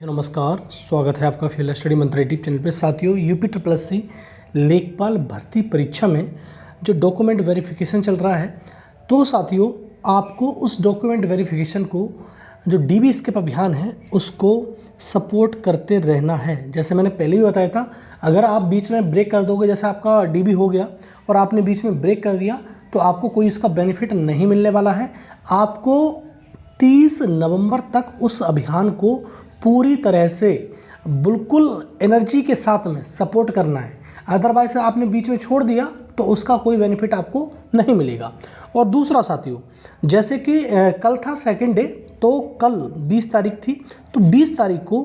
नमस्कार, स्वागत है आपका फील्ड स्टडी मंत्र यूट्यूब चैनल पे। साथियों, यूपी ट्रिपल एस सी लेखपाल भर्ती परीक्षा में जो डॉक्यूमेंट वेरिफिकेशन चल रहा है, तो साथियों आपको उस डॉक्यूमेंट वेरिफिकेशन को जो डीबी स्किप अभियान है उसको सपोर्ट करते रहना है। जैसे मैंने पहले भी बताया था, अगर आप बीच में ब्रेक कर दोगे, जैसे आपका डीबी हो गया और आपने बीच में ब्रेक कर दिया, तो आपको कोई इसका बेनिफिट नहीं मिलने वाला है। आपको 30 नवंबर तक उस अभियान को पूरी तरह से बिल्कुल एनर्जी के साथ में सपोर्ट करना है। अदरवाइज आपने बीच में छोड़ दिया तो उसका कोई बेनिफिट आपको नहीं मिलेगा। और दूसरा साथियों, जैसे कि कल था सेकंड डे, तो कल 20 तारीख थी, तो 20 तारीख को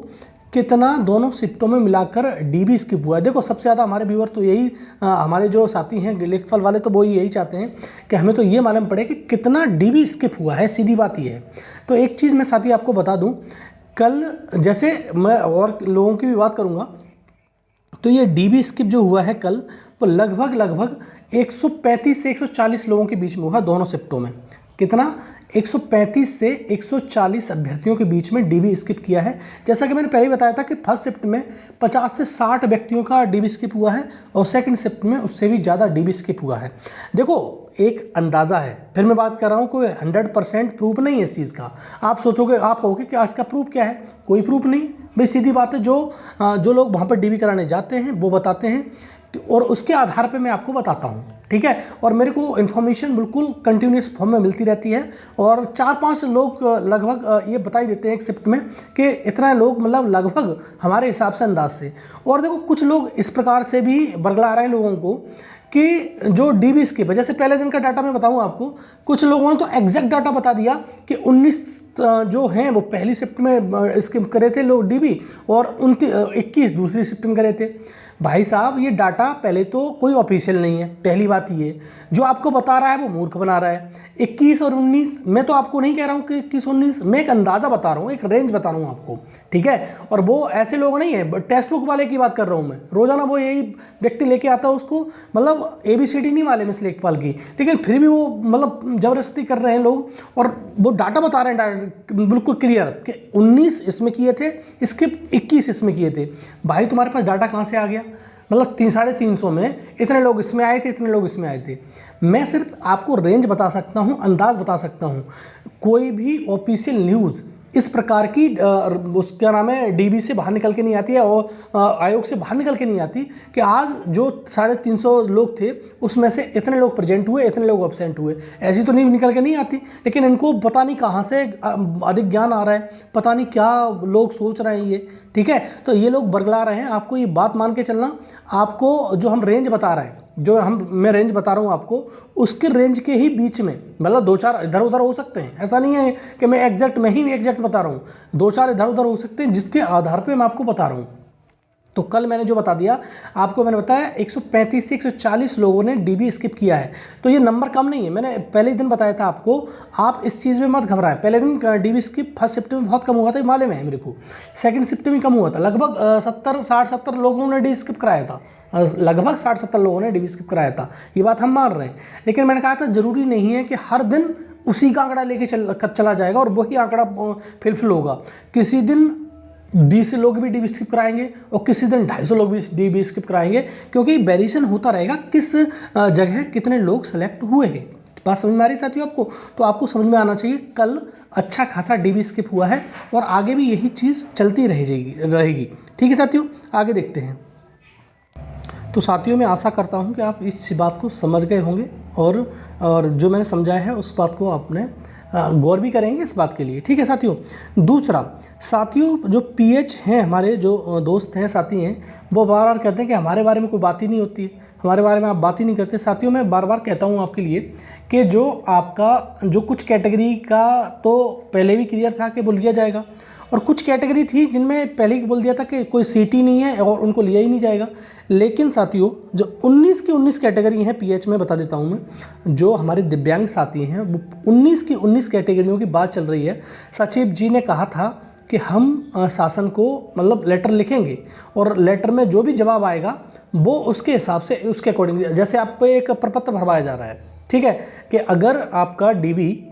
कितना दोनों शिफ्टों में मिलाकर डीबी स्किप हुआ है। देखो, सबसे ज़्यादा हमारे व्यूअर तो यही हमारे जो साथी हैं लेखपाल वाले, तो वो यही चाहते हैं कि हमें तो ये मालूम पड़े कि कितना डीबी स्किप हुआ है। सीधी बात ये है। तो एक चीज़ मैं साथी आपको बता दूं, कल जैसे मैं और लोगों की भी बात करूंगा, तो ये डीबी स्किप जो हुआ है कल, वो लगभग 135 से 140 लोगों के बीच में हुआ दोनों शिफ्टों में। कितना? 135 से 140 अभ्यर्थियों के बीच में डीबी स्किप किया है। जैसा कि मैंने पहले ही बताया था कि फर्स्ट शिफ्ट में 50 से 60 व्यक्तियों का डीबी स्किप हुआ है और सेकंड शिफ्ट में उससे भी ज़्यादा डीबी स्किप हुआ है। देखो, एक अंदाज़ा है, फिर मैं बात कर रहा हूँ, कोई 100% प्रूफ नहीं है इस चीज़ का। आप सोचोगे, आप कहोगे कि आज का प्रूफ क्या है? कोई प्रूफ नहीं भाई, सीधी बात है। जो लोग वहाँ पर डीबी कराने जाते हैं वो बताते हैं, और उसके आधार पे मैं आपको बताता हूँ, ठीक है। और मेरे को इन्फॉर्मेशन बिल्कुल कंटिन्यूस फॉर्म में मिलती रहती है, और 4-5 लोग लगभग ये बता ही देते हैं एक शिफ्ट में कि इतना लोग, मतलब लगभग हमारे हिसाब से, अंदाज से। और देखो, कुछ लोग इस प्रकार से भी बरगला रहे हैं लोगों को कि जो डीबी स्किप है, जैसे पहले दिन का डाटा मैं बताऊं आपको, कुछ लोगों ने तो एग्जैक्ट डाटा बता दिया कि 19 जो हैं वो पहली शिफ्ट में स्किप करे थे लोग डीबी, और 21 दूसरी शिफ्ट में करे थे। भाई साहब, ये डाटा पहले तो कोई ऑफिशियल नहीं है, पहली बात ये। जो आपको बता रहा है वो मूर्ख बना रहा है। 21 और 19, मैं तो आपको नहीं कह रहा हूँ कि 21-19, मैं एक अंदाज़ा बता रहा हूँ, एक रेंज बता रहा हूँ आपको, ठीक है। और वो ऐसे लोग नहीं है, टेक्स्ट बुक वाले की बात कर रहा हूँ मैं। रोजाना वो यही व्यक्ति लेके आता है उसको, मतलब ABCD नहीं मालूम इस लेखपाल की, लेकिन फिर भी वो मतलब ज़बरदस्ती कर रहे हैं लोग, और वो डाटा बता रहे हैं बिल्कुल क्लियर कि 19 इसमें किए थे, इसके 21 इसमें किए थे। भाई, तुम्हारे पास डाटा कहाँ से आ गया? मतलब 350 में इतने लोग इसमें आए थे, इतने लोग इसमें आए थे। मैं सिर्फ आपको रेंज बता सकता हूँ, अंदाज बता सकता हूँ। कोई भी ऑफिशियल न्यूज़ इस प्रकार की क्या नाम है, डीबी से बाहर निकल के नहीं आती है, और आयोग से बाहर निकल के नहीं आती कि आज जो 350 लोग थे उसमें से इतने लोग प्रेजेंट हुए, इतने लोग एब्सेंट हुए। ऐसी तो नहीं निकल के नहीं आती, लेकिन इनको पता नहीं कहाँ से अधिक ज्ञान आ रहा है, पता नहीं क्या लोग सोच रहे हैं ये, ठीक है। तो ये लोग बरगला रहे हैं। आपको ये बात मान के चलना, आपको जो हम रेंज बता रहे हैं, मैं रेंज बता रहा हूँ आपको, उसके रेंज के ही बीच में, मतलब 2-4 इधर उधर हो सकते हैं। ऐसा नहीं है कि मैं एग्जैक्ट बता रहा हूँ, 2-4 इधर उधर हो सकते हैं, जिसके आधार पे मैं आपको बता रहा हूँ। तो कल मैंने जो बता दिया आपको, मैंने बताया 135 से 140 लोगों ने डीबी स्किप किया है। तो ये नंबर कम नहीं है, मैंने पहले ही दिन बताया था आपको। आप इस चीज़ में मत घबराएं। पहले दिन डीबी स्किप फर्स्ट शिफ्ट में बहुत कम हुआ था, मालूम है मेरे को। सेकंड शिफ्ट में कम हुआ था, लगभग 60-70 लोगों ने डीबी स्किप कराया था। लगभग 60-70 लोगों ने डीबी स्किप कराया था, ये बात हम मान रहे हैं। लेकिन मैंने कहा था, ज़रूरी नहीं है कि हर दिन उसी का आंकड़ा लेके चला जाएगा और वही आंकड़ा फिलफिल होगा। किसी दिन 20 लोग भी डीबी स्किप कराएंगे और किसी दिन 250 लोग भी डीबी स्किप कराएंगे, क्योंकि वेरिएशन होता रहेगा किस जगह कितने लोग सेलेक्ट हुए हैं। बात समझ में आ रही साथियों आपको? तो आपको समझ में आना चाहिए, कल अच्छा खासा डीबी स्किप हुआ है और आगे भी यही चीज़ चलती रहेगी। ठीक है साथियों, आगे देखते हैं। तो साथियों, मैं आशा करता हूं कि आप इस बात को समझ गए होंगे, और जो मैंने समझाया है उस बात को आपने गौर भी करेंगे इस बात के लिए, ठीक है साथियों। दूसरा साथियों, जो PH हैं, हमारे जो दोस्त हैं, साथी हैं, वो बार बार कहते हैं कि हमारे बारे में कोई बात ही नहीं होती है, हमारे बारे में आप बात ही नहीं करते। साथियों, मैं बार बार कहता हूँ आपके लिए कि जो आपका जो कुछ कैटेगरी का तो पहले भी क्लियर था कि वो लिया जाएगा, और कुछ कैटेगरी थी जिनमें पहले ही बोल दिया था कि कोई सीट ही नहीं है और उनको लिया ही नहीं जाएगा। लेकिन साथियों, जो 19 की 19 कैटेगरी हैं PH में, बता देता हूं मैं, जो हमारे दिव्यांग साथी हैं, वो 19 की 19 कैटेगरियों की बात चल रही है। सचिव जी ने कहा था कि हम शासन को मतलब लेटर लिखेंगे, और लेटर में जो भी जवाब आएगा वो उसके हिसाब से, उसके अकॉर्डिंग, जैसे आप पे एक प्रपत्र भरवाया जा रहा है, ठीक है, कि अगर आपका डीबी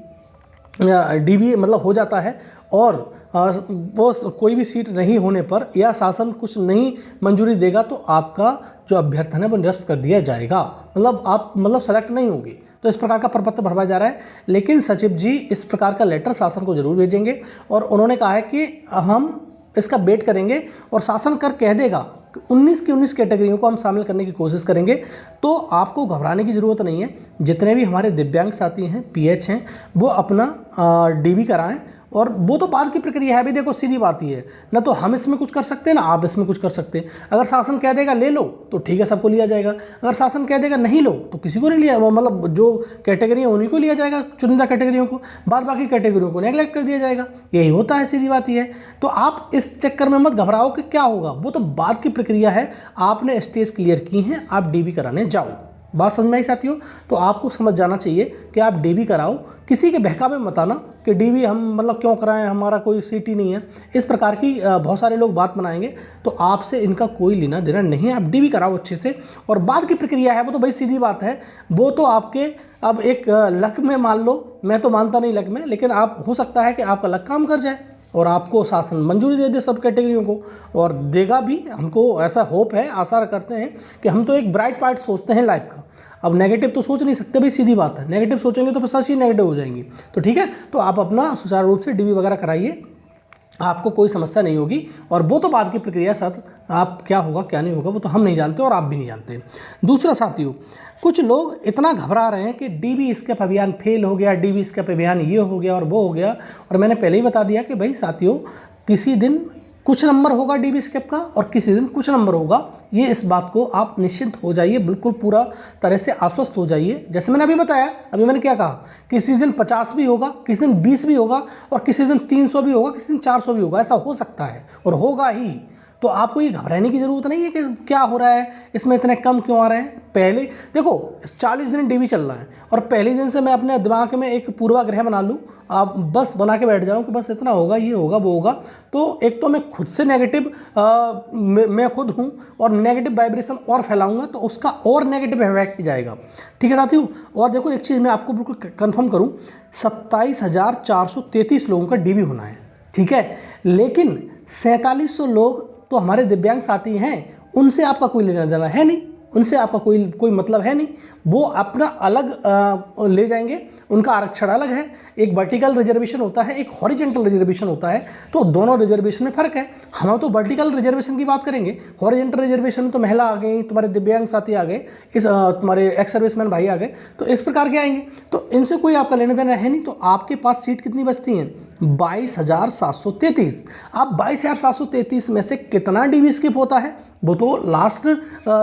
मतलब हो जाता है और वो कोई भी सीट नहीं होने पर या शासन कुछ नहीं मंजूरी देगा तो आपका जो अभ्यर्थन है वो निरस्त कर दिया जाएगा, मतलब आप सेलेक्ट नहीं होगी। तो इस प्रकार का प्रपत्र भरवाया जा रहा है। लेकिन सचिव जी इस प्रकार का लेटर शासन को जरूर भेजेंगे और उन्होंने कहा है कि हम इसका वेट करेंगे और शासन कर कह देगा 19 की 19 कैटेगरियों को हम शामिल करने की कोशिश करेंगे। तो आपको घबराने की ज़रूरत नहीं है। जितने भी हमारे दिव्यांग साथी हैं, पीएच हैं, वो अपना डीबी कराएं और वो तो बाद की प्रक्रिया है। भी देखो सीधी बात ही है, ना तो हम इसमें कुछ कर सकते हैं ना आप इसमें कुछ कर सकते हैं। अगर शासन कह देगा ले लो तो ठीक है, सबको लिया जाएगा। अगर शासन कह देगा नहीं लो तो किसी को नहीं लिया, मतलब जो कैटेगरी है उन्हीं को लिया जाएगा, चुनिंदा कैटेगरियों को, बाद बाकी कैटेगरियों को नेगलेक्ट कर दिया जाएगा। यही होता है, सीधी बात ही है। तो आप इस चक्कर में मत घबराओ कि क्या होगा, वो तो बाद की प्रक्रिया है। आपने स्टेज क्लियर की हैं, आप डीबी कराने जाओ। बात समझ में आई साथियों? तो आपको समझ जाना चाहिए कि आप डीबी कराओ, किसी के बहकावे में मत आना कि डीबी हम क्यों कराएं, हमारा कोई सीट ही नहीं है। इस प्रकार की बहुत सारे लोग बात बनाएंगे, तो आपसे इनका कोई लेना देना नहीं है। आप डीबी कराओ अच्छे से, और बाद की प्रक्रिया है वो तो भाई सीधी बात है, वो तो आपके अब एक लक में मान लो, मैं तो मानता नहीं लक में, लेकिन आप हो सकता है कि आपका लक काम कर जाए और आपको शासन मंजूरी दे दे सब कैटेगरियों को, और देगा भी। हमको ऐसा होप है, आशा करते हैं कि हम तो एक ब्राइट पार्ट सोचते हैं लाइफ का। अब नेगेटिव तो सोच नहीं सकते भाई, सीधी बात है। नेगेटिव सोचेंगे तो फिर सच ही नेगेटिव हो जाएंगी। तो ठीक है, तो आप अपना सुचारू रूप से डीबी वगैरह कराइए, आपको कोई समस्या नहीं होगी। और वो तो बाद की प्रक्रिया साथ, आप क्या होगा क्या नहीं होगा वो तो हम नहीं जानते और आप भी नहीं जानते। दूसरा साथियों, कुछ लोग इतना घबरा रहे हैं कि डीबी स्केप अभियान फेल हो गया, डीबी स्केप अभियान ये हो गया और वो हो गया। और मैंने पहले ही बता दिया कि भाई साथियों, किसी दिन कुछ नंबर होगा डीबी स्केप का और किसी दिन कुछ नंबर होगा। ये इस बात को आप निश्चिंत हो जाइए, बिल्कुल पूरा तरह से आश्वस्त हो जाइए। जैसे मैंने अभी बताया, अभी मैंने क्या कहा, किसी दिन 50 भी होगा, किसी दिन 20 भी होगा और किसी दिन 300 भी होगा, किसी दिन 400 भी होगा। ऐसा हो सकता है और होगा ही। तो आपको ये घबराने की ज़रूरत नहीं है कि क्या हो रहा है, इसमें इतने कम क्यों आ रहे हैं। पहले देखो 40 दिन डीबी चल रहा है और पहले दिन से मैं अपने दिमाग में एक पूर्वाग्रह बना लूँ, आप बस बना के बैठ जाऊँ कि बस इतना होगा, ये होगा, वो होगा, तो एक तो मैं खुद से नेगेटिव मैं खुद हूँ और नेगेटिव वाइब्रेशन और फैलाऊंगा तो उसका और नेगेटिव इफेक्ट जाएगा। ठीक है साथियों। और देखो एक चीज़ मैं आपको बिल्कुल कंफर्म करूँ, 27,433 लोगों का डीबी होना है, ठीक है। लेकिन 4700 लोग तो हमारे दिव्यांग साथी हैं, उनसे आपका कोई लेना देना है नहीं, उनसे आपका कोई मतलब है नहीं। वो अपना अलग ले जाएंगे, उनका आरक्षण अलग है। एक वर्टिकल रिजर्वेशन होता है, एक हॉरिजेंटल रिजर्वेशन होता है, तो दोनों रिजर्वेशन में फ़र्क है। हम तो वर्टिकल रिजर्वेशन की बात करेंगे, हॉरिजेंटल रिजर्वेशन में तो महिला आ गई, तुम्हारे दिव्यांग साथी आ गए, इस तुम्हारे एक्स सर्विसमैन भाई आ गए, तो इस प्रकार के आएंगे। तो इनसे कोई आपका लेना देना है नहीं। तो आपके पास सीट कितनी बचती हैं? 22,733। अब 22,733 में से कितना डीबी स्किप होता है वो तो लास्ट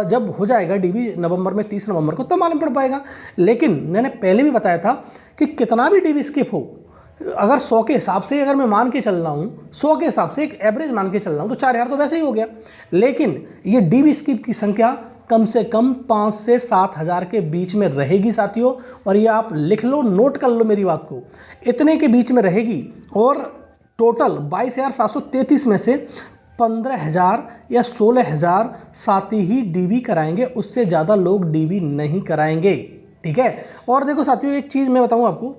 जब हो जाएगा डीबी नवंबर में, 30 नवंबर को, तब मालूम पड़ पाएगा। लेकिन मैंने पहले भी बताया था कि कितना भी डीबी स्किप हो, अगर 100 के हिसाब से अगर मैं मान के चल रहा हूँ, 100 के हिसाब से एक एवरेज मान के चल रहा हूँ, तो 4,000 तो वैसे ही हो गया। लेकिन ये डीबी स्किप की संख्या कम से कम 5 से 7,000 के बीच में रहेगी साथियों। और ये आप लिख लो, नोट कर लो मेरी बात को, इतने के बीच में रहेगी। और टोटल 22,733 में से 15,000 या 16,000 साथी ही डीबी कराएंगे, उससे ज़्यादा लोग डीबी नहीं कराएंगे। ठीक है। और देखो साथियों, एक चीज़ मैं बताऊं आपको,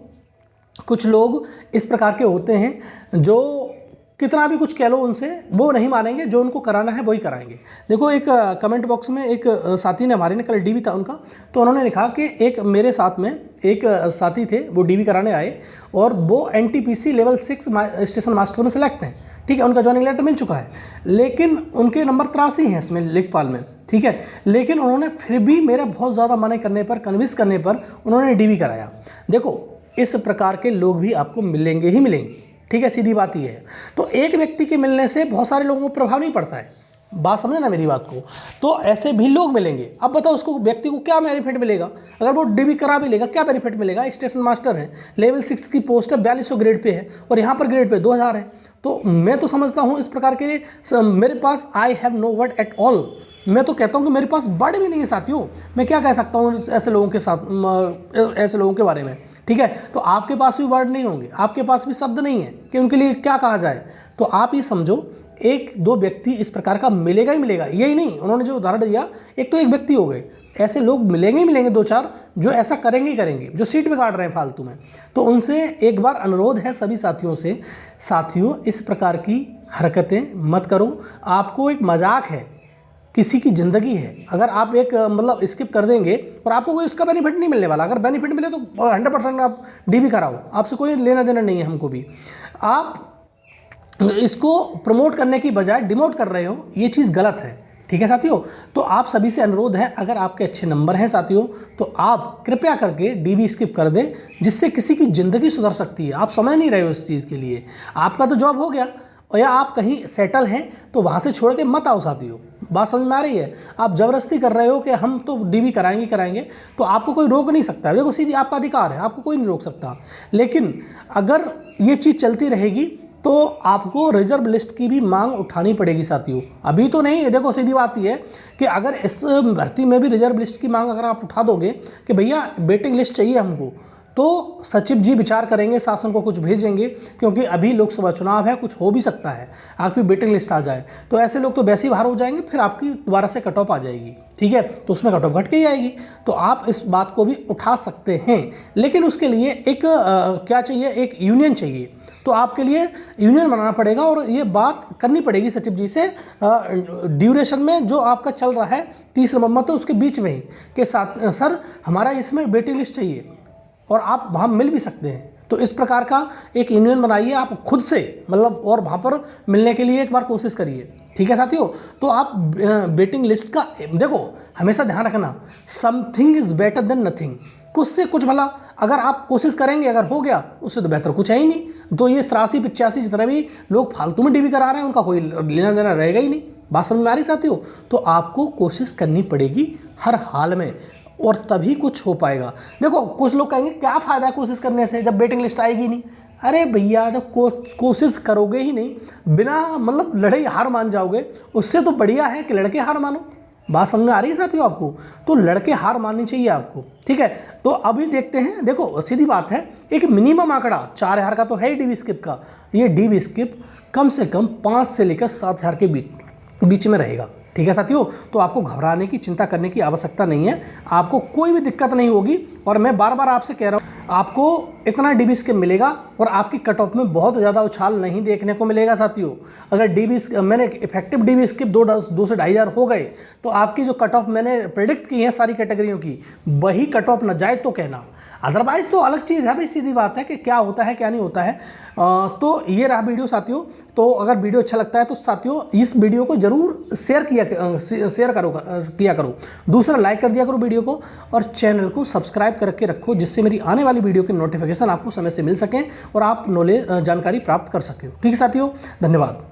कुछ लोग इस प्रकार के होते हैं जो कितना भी कुछ कह लो उनसे, वो नहीं मानेंगे, जो उनको कराना है वही कराएंगे। देखो एक कमेंट बॉक्स में एक साथी ने, हमारे ने कल डीबी था उनका, तो उन्होंने लिखा कि एक मेरे साथ में एक साथी थे, वो डीबी कराने आए और वो एनटीपीसी लेवल 6 स्टेशन मास्टर में सेलेक्ट हैं। ठीक है, उनका ज्वाइनिंग लेटर मिल चुका है, लेकिन उनके नंबर 83 हैं इसमें लेखपाल में। ठीक है, लेकिन उन्होंने फिर भी मेरा बहुत ज़्यादा मना करने पर, कन्विंस करने पर उन्होंने डीबी कराया। देखो इस प्रकार के लोग भी आपको मिलेंगे ही मिलेंगे। ठीक है, सीधी बात ही है। तो एक व्यक्ति के मिलने से बहुत सारे लोगों को प्रभाव नहीं पड़ता है, बात समझे ना मेरी बात को। तो ऐसे भी लोग मिलेंगे। अब बताओ उसको, व्यक्ति को क्या बेनिफिट मिलेगा? अगर वो डीबी करा भी लेगा, क्या बेनिफिट मिलेगा? स्टेशन मास्टर है, लेवल 6 की पोस्ट है, 4200 ग्रेड पे है और यहाँ पर ग्रेड पे 2000 है। तो मैं तो समझता हूँ इस प्रकार के मेरे पास I have no word at all. मैं तो कहता हूँ कि मेरे पास वर्ड भी नहीं है साथियों। मैं क्या कह सकता हूँ ऐसे लोगों के साथ, ऐसे लोगों के बारे में। ठीक है, तो आपके पास भी वर्ड नहीं होंगे, आपके पास भी शब्द नहीं है कि उनके लिए क्या कहा जाए। तो आप ये समझो, एक दो व्यक्ति इस प्रकार का मिलेगा ही मिलेगा, यही नहीं, उन्होंने जो उदाहरण दिया एक तो एक व्यक्ति हो गए, ऐसे लोग मिलेंगे ही मिलेंगे दो चार जो ऐसा करेंगे ही करेंगे, जो सीट बिगाड़ रहे हैं फालतू में। तो उनसे एक बार अनुरोध है सभी साथियों से, साथियों इस प्रकार की हरकतें मत करो। आपको एक मजाक है, किसी की ज़िंदगी है, अगर आप एक मतलब स्किप कर देंगे और आपको कोई इसका बेनिफिट नहीं मिलने वाला। अगर बेनिफिट मिले तो 100% आप डीबी कराओ, आपसे कोई लेना देना नहीं है हमको भी। आप इसको प्रमोट करने की बजाय डिमोट कर रहे हो, ये चीज़ गलत है। ठीक है साथियों, तो आप सभी से अनुरोध है, अगर आपके अच्छे नंबर हैं साथियों तो आप कृपया करके डीबी स्किप कर दें, जिससे किसी की ज़िंदगी सुधर सकती है। आप समझ नहीं रहे हो इस चीज़ के लिए, आपका तो जॉब हो गया और या आप कहीं सेटल हैं तो वहाँ से छोड़ के मत आओ साथियों। बात समझ में आ रही है? आप ज़बरदस्ती कर रहे हो कि हम तो डीबी कराएंगे, तो आपको कोई रोक नहीं सकता। देखो सीधी आपका अधिकार है, आपको कोई नहीं रोक सकता। लेकिन अगर ये चीज़ चलती रहेगी तो आपको रिजर्व लिस्ट की भी मांग उठानी पड़ेगी साथियों। अभी तो नहीं, देखो सीधी बात ये है कि अगर इस भर्ती में भी रिजर्व लिस्ट की मांग अगर आप उठा दोगे कि भैया वेटिंग लिस्ट चाहिए हमको, तो सचिव जी विचार करेंगे, शासन को कुछ भेजेंगे, क्योंकि अभी लोकसभा चुनाव है, कुछ हो भी सकता है आपकी वेटिंग लिस्ट आ जाए, तो ऐसे लोग तो वैसे ही बाहर हो जाएंगे, फिर आपकी दोबारा से कट ऑफ आ जाएगी। ठीक है, तो उसमें कट ऑफ घट के ही आएगी। तो आप इस बात को भी उठा सकते हैं, लेकिन उसके लिए एक क्या चाहिए, एक यूनियन चाहिए। तो आपके लिए यूनियन बनाना पड़ेगा और ये बात करनी पड़ेगी सचिव जी से ड्यूरेशन में जो आपका चल रहा है 30 नवंबर तो उसके बीच में ही कि साथ सर हमारा इसमें वेटिंग लिस्ट चाहिए और आप वहाँ मिल भी सकते हैं। तो इस प्रकार का एक यूनियन बनाइए आप खुद से, मतलब और वहाँ पर मिलने के लिए एक बार कोशिश करिए। ठीक है साथियों, तो आप वेटिंग लिस्ट का देखो हमेशा ध्यान रखना, something is better than nothing. कुछ से कुछ भला, अगर आप कोशिश करेंगे, अगर हो गया उससे तो बेहतर कुछ है ही नहीं। तो ये 83-85 जितने भी लोग फालतू में डीबी करा रहे हैं उनका कोई लेना देना रहेगा ही नहीं। बात समझ में आ रही साथियों? तो आपको कोशिश करनी पड़ेगी हर हाल में और तभी कुछ हो पाएगा। देखो कुछ लोग कहेंगे क्या फ़ायदा है कोशिश करने से जब वेटिंग लिस्ट आएगी नहीं। अरे भैया जब कोशिश करोगे ही नहीं, बिना मतलब लड़ाई हार मान जाओगे, उससे तो बढ़िया है कि लड़के हार मानो। बात समझ में आ रही है साथियों आपको? तो लड़के हार माननी चाहिए आपको। ठीक है, तो अभी देखते हैं, देखो सीधी बात है, एक मिनिमम आंकड़ा 4000 का तो है ही डीबी स्किप का। ये डीबी स्किप कम से कम 5 से लेकर 7000 के बीच में रहेगा। ठीक है साथियों, तो आपको घबराने की चिंता करने की आवश्यकता नहीं है, आपको कोई भी दिक्कत नहीं होगी। और मैं बार बार आपसे कह रहा हूँ, आपको इतना डीबी स्किप मिलेगा और आपकी कट ऑफ में बहुत ज़्यादा उछाल नहीं देखने को मिलेगा साथियों। अगर डीबी मैंने इफेक्टिव डीबी स्किप 2 से 2,500 हो गए तो आपकी जो कट ऑफ मैंने प्रेडिक्ट की है सारी कैटेगरियों की, वही कट ऑफ न जाए तो कहना, अदरवाइज़ तो अलग चीज़ है भाई। सीधी बात है कि क्या होता है क्या नहीं होता है। तो ये रहा वीडियो साथियों। तो अगर वीडियो अच्छा लगता है तो साथियों इस वीडियो को ज़रूर शेयर किया करो। दूसरा लाइक कर दिया करो वीडियो को और चैनल को सब्सक्राइब करके रखो, जिससे मेरी आने वाली वीडियो की नोटिफिकेशन आपको समय से मिल सकें और आप जानकारी प्राप्त कर सकें। ठीक है साथियों, धन्यवाद।